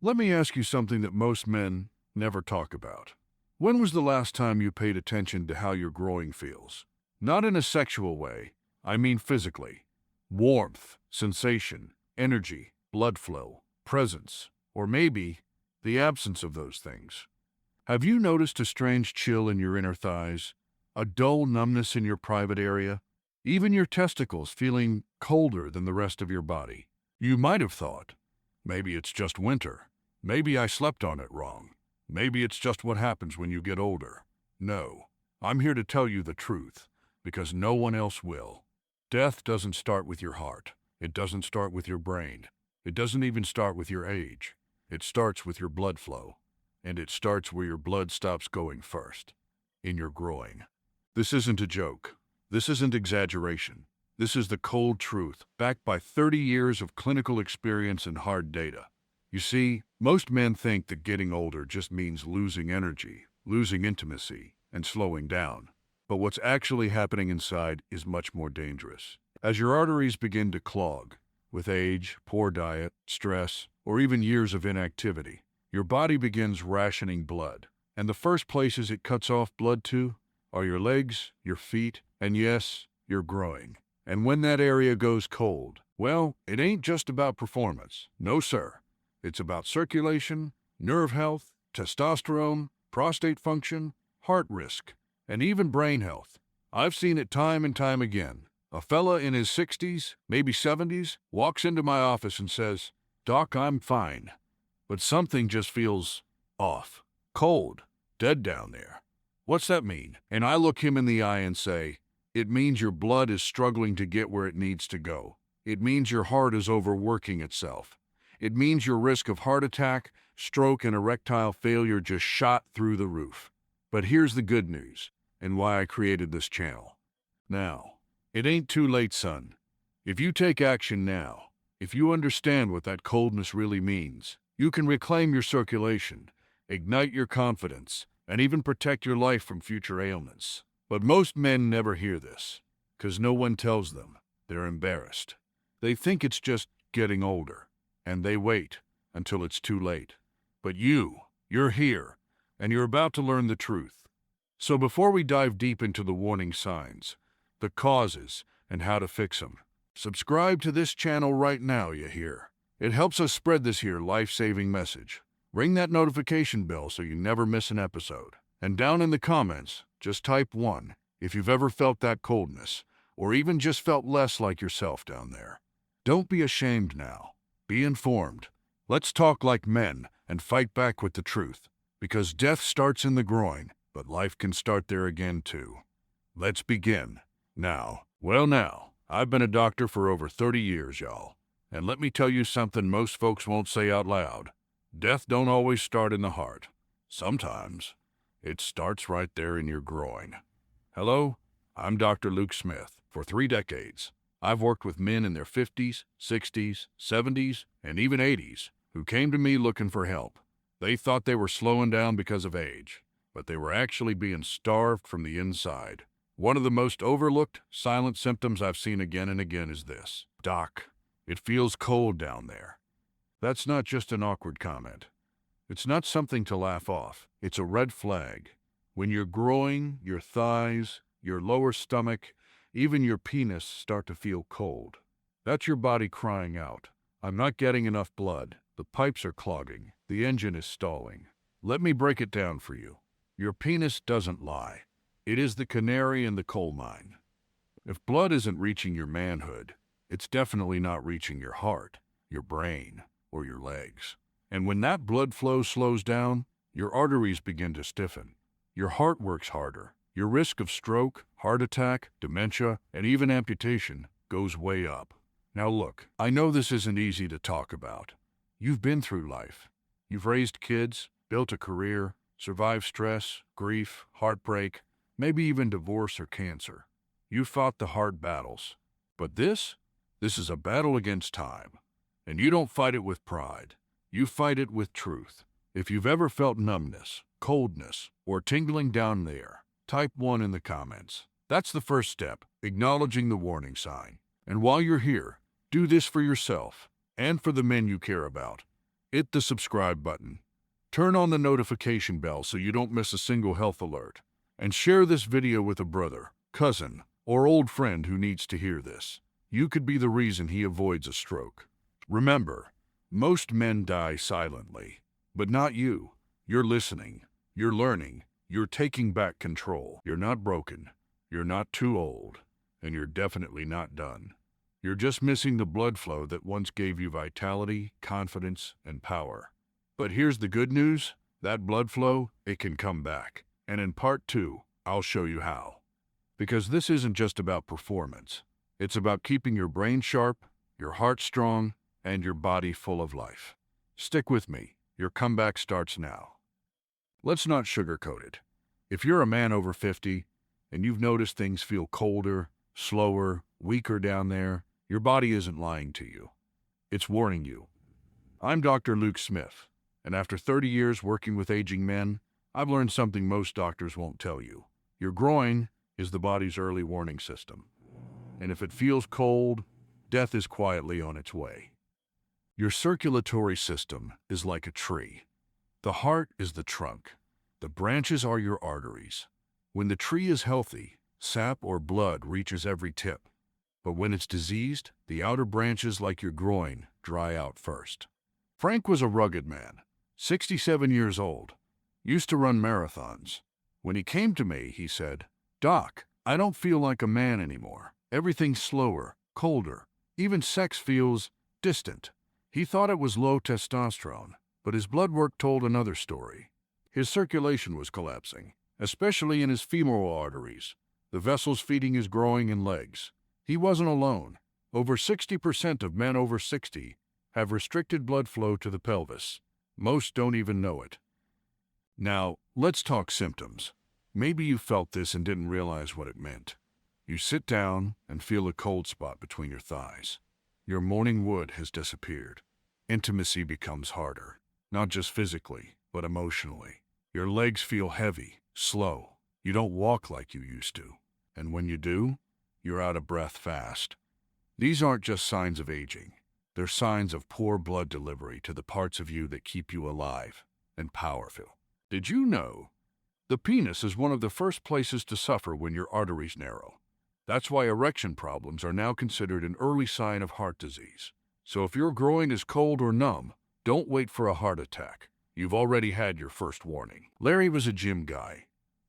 Let me ask you something that most men never talk about. When was the last time you paid attention to how your groin feels? Not in a sexual way, I mean physically. Warmth, sensation, energy, blood flow, presence, or maybe the absence of those things. Have you noticed a strange chill in your inner thighs? A dull numbness in your private area? Even your testicles feeling colder than the rest of your body? You might have thought, maybe it's just winter. Maybe I slept on it wrong. Maybe it's just what happens when you get older. No, I'm here to tell you the truth, because no one else will. Death doesn't start with your heart. It doesn't start with your brain. It doesn't even start with your age. It starts with your blood flow. And it starts where your blood stops going first, in your groin. This isn't a joke. This isn't exaggeration. This is the cold truth, backed by 30 years of clinical experience and hard data. You see, most men think that getting older just means losing energy, losing intimacy, and slowing down. But what's actually happening inside is much more dangerous. As your arteries begin to clog, with age, poor diet, stress, or even years of inactivity, your body begins rationing blood. And the first places it cuts off blood to are your legs, your feet, and yes, your groin. And when that area goes cold, well, it ain't just about performance. No, sir. It's about circulation, nerve health, testosterone, prostate function, heart risk, and even brain health. I've seen it time and time again. A fella in his 60s, maybe 70s, walks into my office and says, "Doc, I'm fine, but something just feels off, cold, dead down there." What's that mean? And I look him in the eye and say, it means your blood is struggling to get where it needs to go. It means your heart is overworking itself. It means your risk of heart attack, stroke, and erectile failure just shot through the roof. But here's the good news, and why I created this channel. Now, it ain't too late, son. If you take action now, if you understand what that coldness really means, you can reclaim your circulation, ignite your confidence, and even protect your life from future ailments. But most men never hear this, 'cause no one tells them. They're embarrassed. They think it's just getting older, and they wait until it's too late. But you're here, and you're about to learn the truth. So before we dive deep into the warning signs, the causes, and how to fix them, subscribe to this channel right now, you hear? It helps us spread this here life-saving message. Ring that notification bell so you never miss an episode. And down in the comments, just type 1 if you've ever felt that coldness, or even just felt less like yourself down there. Don't be ashamed now. Be informed. Let's talk like men and fight back with the truth. Because death starts in the groin, but life can start there again too. Let's begin. Now, I've been a doctor for over 30 years, y'all. And let me tell you something most folks won't say out loud. Death don't always start in the heart. Sometimes it starts right there in your groin. Hello, I'm Dr. Luke Smith. For 3 decades, I've worked with men in their 50s, 60s, 70s, and even 80s who came to me looking for help. They thought they were slowing down because of age, but they were actually being starved from the inside. One of the most overlooked, silent symptoms I've seen again and again is this. "Doc, it feels cold down there." That's not just an awkward comment. It's not something to laugh off. It's a red flag. When your groin, your thighs, your lower stomach, even your penis start to feel cold, that's your body crying out, "I'm not getting enough blood. The pipes are clogging. The engine is stalling." Let me break it down for you. Your penis doesn't lie. It is the canary in the coal mine. If blood isn't reaching your manhood, it's definitely not reaching your heart, your brain, or your legs. And when that blood flow slows down, your arteries begin to stiffen. Your heart works harder. Your risk of stroke, heart attack, dementia, and even amputation goes way up. Now look, I know this isn't easy to talk about. You've been through life. You've raised kids, built a career, survived stress, grief, heartbreak, maybe even divorce or cancer. You fought the hard battles. But this is a battle against time. And you don't fight it with pride. You fight it with truth. If you've ever felt numbness, coldness, or tingling down there, type 1 in the comments. That's the first step, acknowledging the warning sign. And while you're here, do this for yourself and for the men you care about. hit the subscribe button. Turn on the notification bell so you don't miss a single health alert. And share this video with a brother, cousin, or old friend who needs to hear this. You could be the reason he avoids a stroke. Remember, most men die silently, but not you. You're listening, you're learning, you're taking back control. You're not broken, you're not too old, and you're definitely not done. You're just missing the blood flow that once gave you vitality, confidence, and power. But here's the good news, that blood flow, it can come back. And in part 2, I'll show you how. Because this isn't just about performance. It's about keeping your brain sharp, your heart strong, and your body full of life. Stick with me. Your comeback starts now. Let's not sugarcoat it. If you're a man over 50 and you've noticed things feel colder, slower, weaker down there, your body isn't lying to you. It's warning you. I'm Dr. Luke Smith, and after 30 years working with aging men, I've learned something most doctors won't tell you. Your groin is the body's early warning system. And if it feels cold, death is quietly on its way. Your circulatory system is like a tree. The heart is the trunk. The branches are your arteries. When the tree is healthy, sap or blood reaches every tip. But when it's diseased, the outer branches like your groin dry out first. Frank was a rugged man, 67 years old, used to run marathons. When he came to me, he said, "Doc, I don't feel like a man anymore. Everything's slower, colder. Even sex feels distant." He thought it was low testosterone, but his blood work told another story. His circulation was collapsing, especially in his femoral arteries, the vessels feeding his groin and legs. He wasn't alone. Over 60% of men over 60 have restricted blood flow to the pelvis. Most don't even know it. Now, let's talk symptoms. Maybe you felt this and didn't realize what it meant. You sit down and feel a cold spot between your thighs. Your morning wood has disappeared. Intimacy becomes harder, not just physically, but emotionally. Your legs feel heavy, slow. You don't walk like you used to. And when you do, you're out of breath fast. These aren't just signs of aging. They're signs of poor blood delivery to the parts of you that keep you alive and powerful. Did you know? The penis is one of the first places to suffer when your arteries narrow. That's why erection problems are now considered an early sign of heart disease. So if your groin is cold or numb, don't wait for a heart attack. You've already had your first warning. Larry was a gym guy,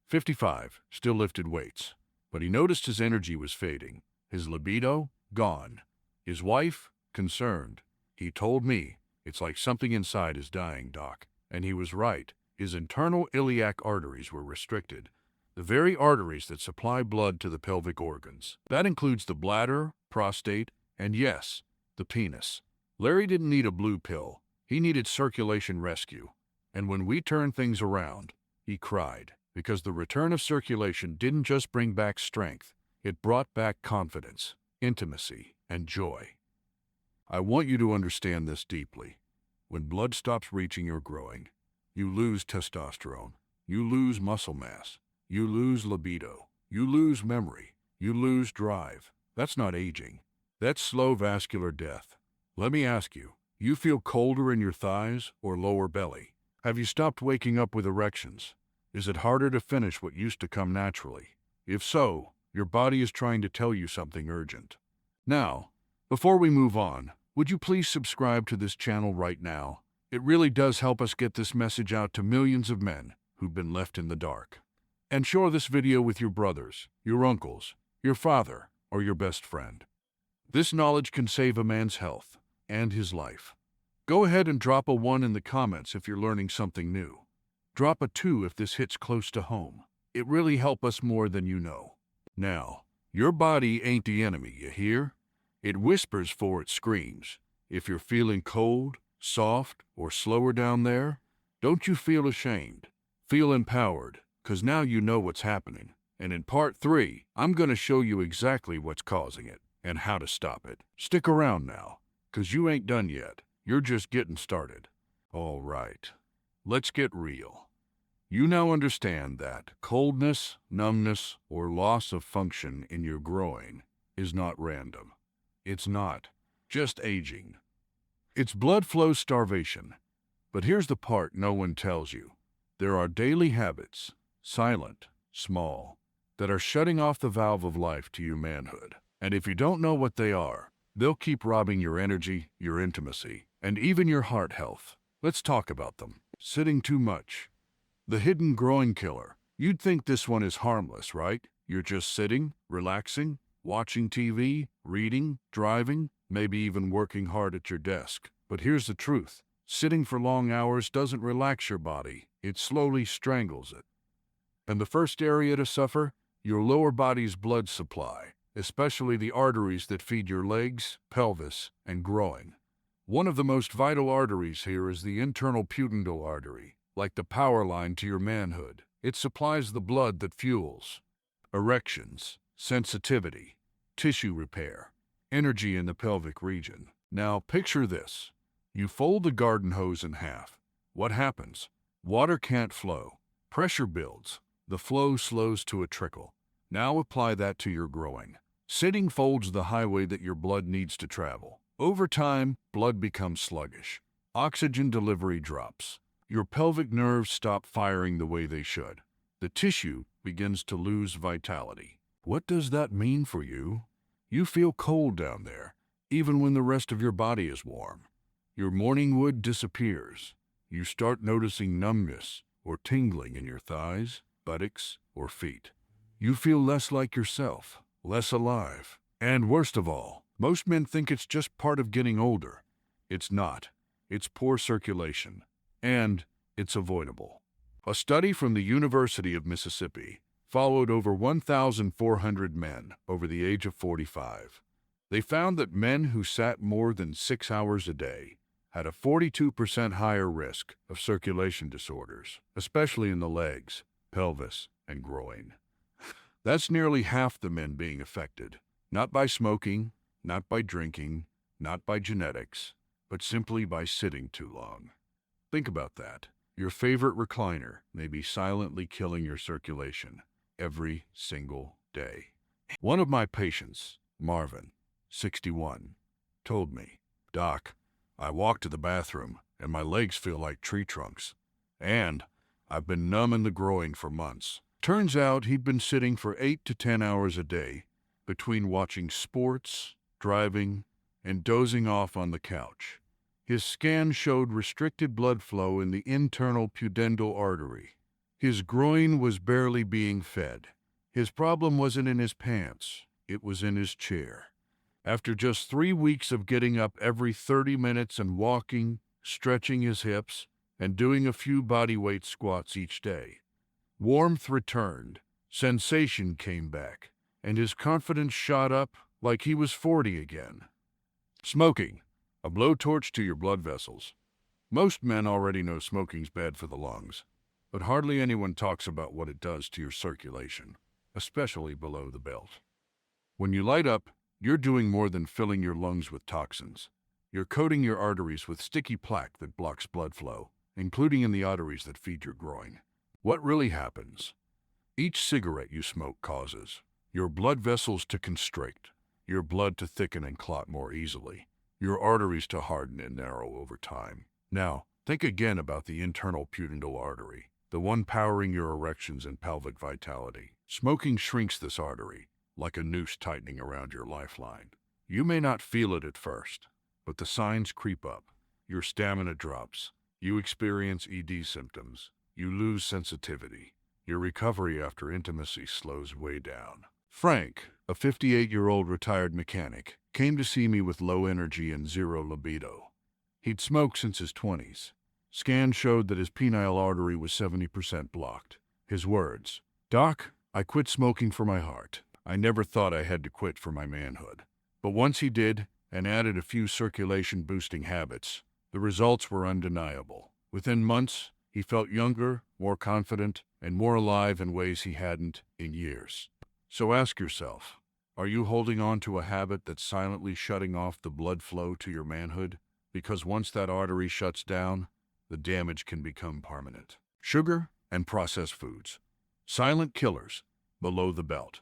55, still lifted weights. But he noticed his energy was fading, his libido gone. His wife, concerned. He told me, "It's like something inside is dying, Doc." And he was right. His internal iliac arteries were restricted, the very arteries that supply blood to the pelvic organs. That includes the bladder, prostate, and yes, the penis. Larry didn't need a blue pill. He needed circulation rescue. And when we turned things around, he cried, because the return of circulation didn't just bring back strength, it brought back confidence, intimacy, and joy. I want you to understand this deeply. When blood stops reaching your groin, you lose testosterone, you lose muscle mass, you lose libido, you lose memory, you lose drive. That's not aging. That's slow vascular death. Let me ask you, you feel colder in your thighs or lower belly? Have you stopped waking up with erections? Is it harder to finish what used to come naturally? If so, your body is trying to tell you something urgent. Now, before we move on, would you please subscribe to this channel right now? It really does help us get this message out to millions of men who've been left in the dark. And share this video with your brothers, your uncles, your father, or your best friend. This knowledge can save a man's health and his life. Go ahead and drop a 1 in the comments if you're learning something new. Drop a 2 if this hits close to home. It really helps us more than you know. Now, your body ain't the enemy, you hear? It whispers for it screams. If you're feeling cold, soft, or slower down there, don't you feel ashamed. Feel empowered, 'cause now you know what's happening. And in part 3, I'm gonna show you exactly what's causing it and how to stop it. Stick around now, 'cause you ain't done yet. You're just getting started. All right, let's get real. You now understand that coldness, numbness, or loss of function in your groin is not random. It's not just aging. It's blood flow starvation. But here's the part no one tells you. There are daily habits, silent, small, that are shutting off the valve of life to your manhood. And if you don't know what they are, they'll keep robbing your energy, your intimacy, and even your heart health. Let's talk about them. Sitting too much. The hidden groin killer. You'd think this one is harmless, right? You're just sitting, relaxing, watching TV, reading, driving, maybe even working hard at your desk. But here's the truth. Sitting for long hours doesn't relax your body. It slowly strangles it. And the first area to suffer? Your lower body's blood supply, especially the arteries that feed your legs, pelvis, and groin. One of the most vital arteries here is the internal pudendal artery, like the power line to your manhood. It supplies the blood that fuels erections, sensitivity, tissue repair, energy in the pelvic region. Now picture this. You fold the garden hose in half. What happens? Water can't flow. Pressure builds. The flow slows to a trickle. Now apply that to your groin. Sitting folds the highway that your blood needs to travel. Over time, blood becomes sluggish. Oxygen delivery drops. Your pelvic nerves stop firing the way they should. The tissue begins to lose vitality. What does that mean for you? You feel cold down there, even when the rest of your body is warm. Your morning wood disappears. You start noticing numbness or tingling in your thighs, buttocks, or feet. You feel less like yourself, less alive. And worst of all, most men think it's just part of getting older. It's not. It's poor circulation. And it's avoidable. A study from the University of Mississippi followed over 1,400 men over the age of 45. They found that men who sat more than 6 hours a day had a 42% higher risk of circulation disorders, especially in the legs, pelvis, and groin. That's nearly half the men being affected, not by smoking, not by drinking, not by genetics, but simply by sitting too long. Think about that. Your favorite recliner may be silently killing your circulation every single day. One of my patients, Marvin, 61, told me, "Doc, I walk to the bathroom and my legs feel like tree trunks. And I've been numb in the groin for months." Turns out he'd been sitting for 8 to 10 hours a day between watching sports, driving, and dozing off on the couch. His scan showed restricted blood flow in the internal pudendal artery. His groin was barely being fed. His problem wasn't in his pants, it was in his chair. After just 3 weeks of getting up every 30 minutes and walking, stretching his hips, and doing a few bodyweight squats each day, warmth returned, sensation came back, and his confidence shot up like he was 40 again. Smoking, a blowtorch to your blood vessels. Most men already know smoking's bad for the lungs, but hardly anyone talks about what it does to your circulation, especially below the belt. When you light up, you're doing more than filling your lungs with toxins. You're coating your arteries with sticky plaque that blocks blood flow, including in the arteries that feed your groin. What really happens? Each cigarette you smoke causes your blood vessels to constrict, your blood to thicken and clot more easily, your arteries to harden and narrow over time. Now, think again about the internal pudendal artery, the one powering your erections and pelvic vitality. Smoking shrinks this artery, like a noose tightening around your lifeline. You may not feel it at first, but the signs creep up. Your stamina drops. You experience ED symptoms. You lose sensitivity. Your recovery after intimacy slows way down. Frank, a 58-year-old retired mechanic, came to see me with low energy and zero libido. He'd smoked since his 20s. Scans showed that his penile artery was 70% blocked. His words, "Doc, I quit smoking for my heart. I never thought I had to quit for my manhood." But once he did, and added a few circulation-boosting habits, the results were undeniable. Within months, he felt younger, more confident, and more alive in ways he hadn't in years. So ask yourself, are you holding on to a habit that's silently shutting off the blood flow to your manhood? Because once that artery shuts down, the damage can become permanent. Sugar and processed foods. Silent killers below the belt.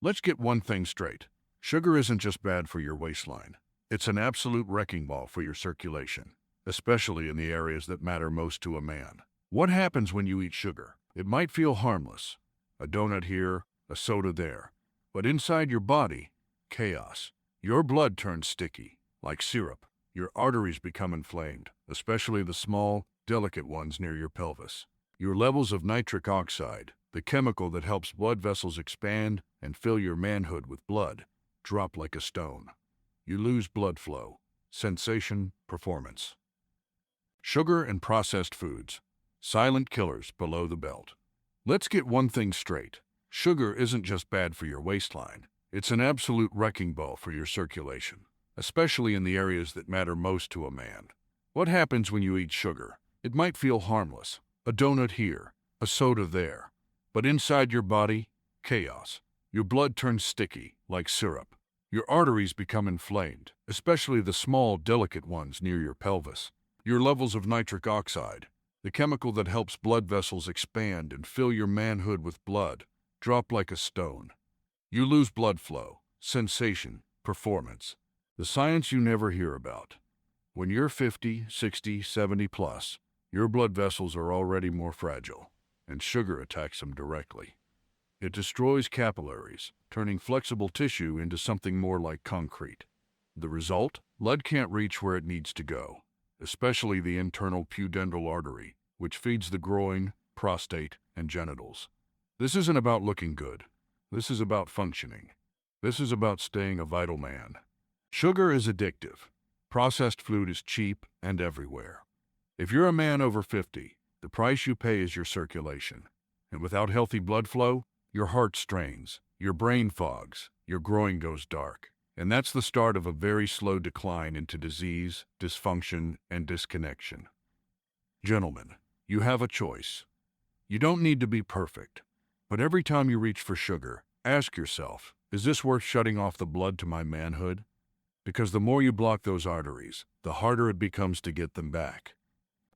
Let's get one thing straight. Sugar isn't just bad for your waistline. It's an absolute wrecking ball for your circulation. especially in the areas that matter most to a man. What happens when you eat sugar? It might feel harmless. A donut here, a soda there. But inside your body, chaos. Your blood turns sticky, like syrup. Your arteries become inflamed, especially the small, delicate ones near your pelvis. Your levels of nitric oxide, the chemical that helps blood vessels expand and fill your manhood with blood, drop like a stone. You lose blood flow, sensation, performance. Sugar and processed foods, silent killers below the belt. Let's get one thing straight. Sugar isn't just bad for your waistline. It's an absolute wrecking ball for your circulation, especially in the areas that matter most to a man. What happens when you eat sugar? It might feel harmless. A donut here, a soda there. But inside your body, chaos. Your blood turns sticky, like syrup. Your arteries become inflamed, especially the small, delicate ones near your pelvis. Your levels of nitric oxide, the chemical that helps blood vessels expand and fill your manhood with blood, drop like a stone. You lose blood flow, sensation, performance. The science you never hear about. When you're 50, 60, 70 plus, your blood vessels are already more fragile, and sugar attacks them directly. It destroys capillaries, turning flexible tissue into something more like concrete. The result? Blood can't reach where it needs to go, especially the internal pudendal artery, which feeds the groin, prostate, and genitals. This isn't about looking good. This is about functioning. This is about staying a vital man. Sugar is addictive. Processed food is cheap and everywhere. If you're a man over 50, the price you pay is your circulation. And without healthy blood flow, your heart strains, your brain fogs, your groin goes dark. And that's the start of a very slow decline into disease, dysfunction, and disconnection. Gentlemen, you have a choice. You don't need to be perfect. But every time you reach for sugar, ask yourself, is this worth shutting off the blood to my manhood? Because the more you block those arteries, the harder it becomes to get them back.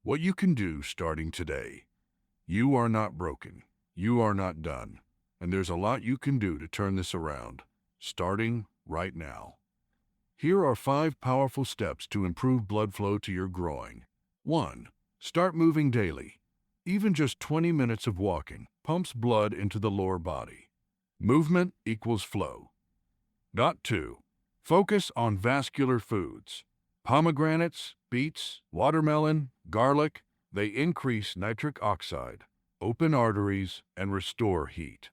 What you can do starting today. You are not broken. You are not done. And there's a lot you can do to turn this around, starting right now. Here are 5 powerful steps to improve blood flow to your groin. 1. Start moving daily. Even just 20 minutes of walking pumps blood into the lower body. Movement equals flow. 2. Focus on vascular foods. Pomegranates, beets, watermelon, garlic, they increase nitric oxide, open arteries, and restore heat.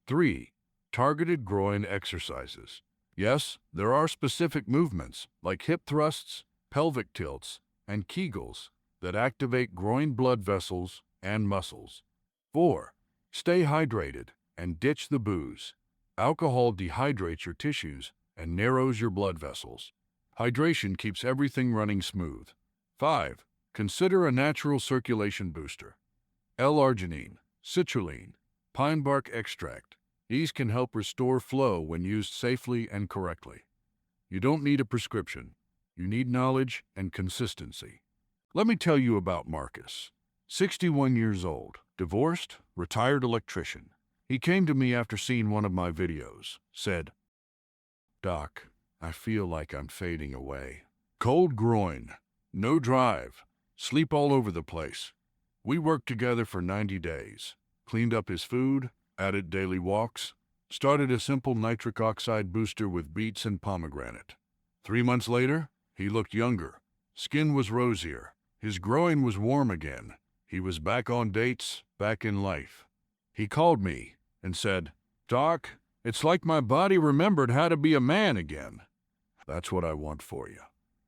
3. Targeted groin exercises. Yes, there are specific movements like hip thrusts, pelvic tilts, and Kegels that activate groin blood vessels and muscles. 4. Stay hydrated and ditch the booze. Alcohol dehydrates your tissues and narrows your blood vessels. Hydration keeps everything running smooth. 5. Consider a natural circulation booster. L-arginine, citrulline, pine bark extract. These can help restore flow when used safely and correctly. You don't need a prescription. You need knowledge and consistency. Let me tell you about Marcus. 61 years old, divorced, retired electrician. He came to me after seeing one of my videos, said, "Doc, I feel like I'm fading away. Cold groin, no drive, sleep all over the place." We worked together for 90 days, cleaned up his food, added daily walks, started a simple nitric oxide booster with beets and pomegranate. 3 months later, he looked younger. Skin was rosier. His groin was warm again. He was back on dates, back in life. He called me and said, "Doc, it's like my body remembered how to be a man again." That's what I want for you.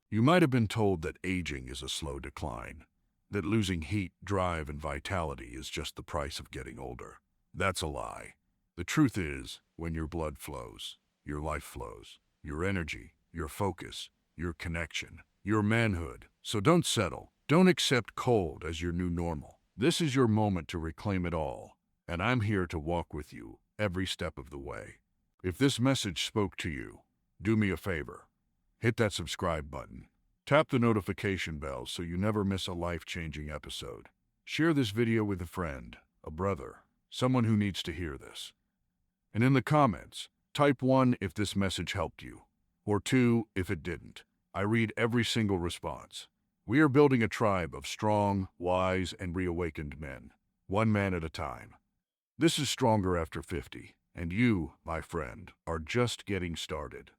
You might have been told that aging is a slow decline, that losing heat, drive, and vitality is just the price of getting older. That's a lie. The truth is, when your blood flows, your life flows, your energy, your focus, your connection, your manhood. So don't settle. Don't accept cold as your new normal. This is your moment to reclaim it all, and I'm here to walk with you every step of the way. If this message spoke to you, do me a favor. Hit that subscribe button. Tap the notification bell so you never miss a life-changing episode. Share this video with a friend, a brother, someone who needs to hear this. And in the comments, type 1 if this message helped you, or 2 if it didn't. I read every single response. We are building a tribe of strong, wise, and reawakened men, one man at a time. This is Stronger After 50, and you, my friend, are just getting started.